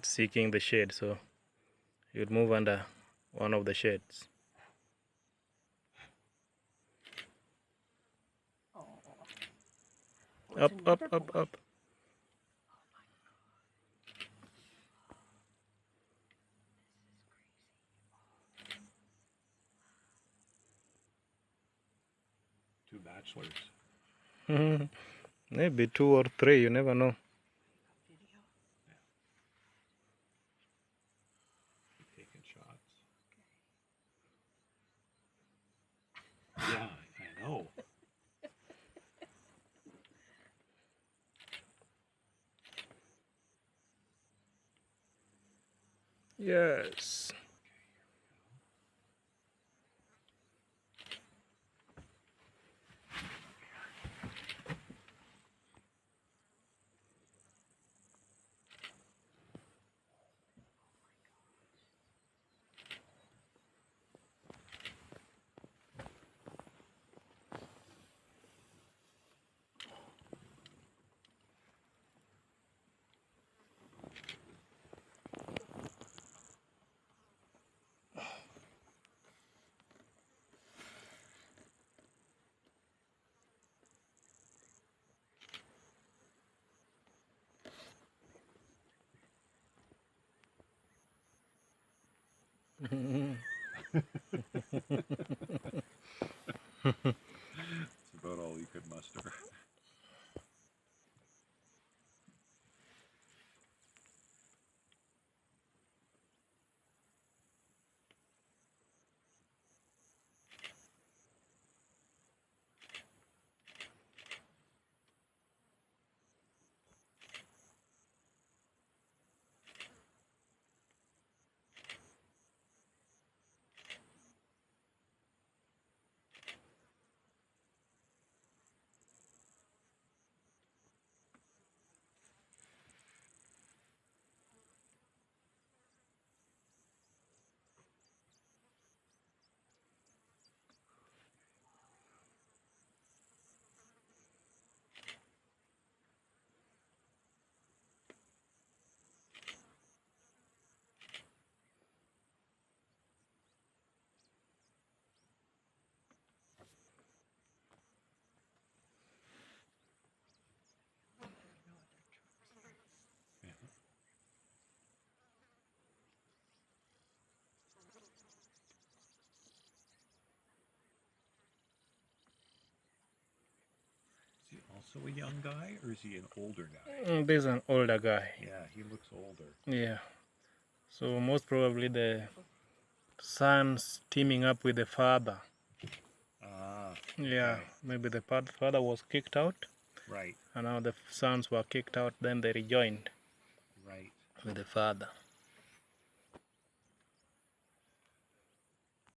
seeking the shade, so he would move under one of the shades. Up, up, up, up. Two bachelors. Maybe 2 or 3, you never know. Taking shots. Yeah, I know. Yes. It's about all you could muster. Is he also a young guy, or is he an older guy? This is an older guy. Yeah, he looks older. Yeah. So most probably the son's teaming up with the father. Ah. Yeah, Okay. maybe the father was kicked out, Right. and now the sons were kicked out, then they rejoined Right. with the father.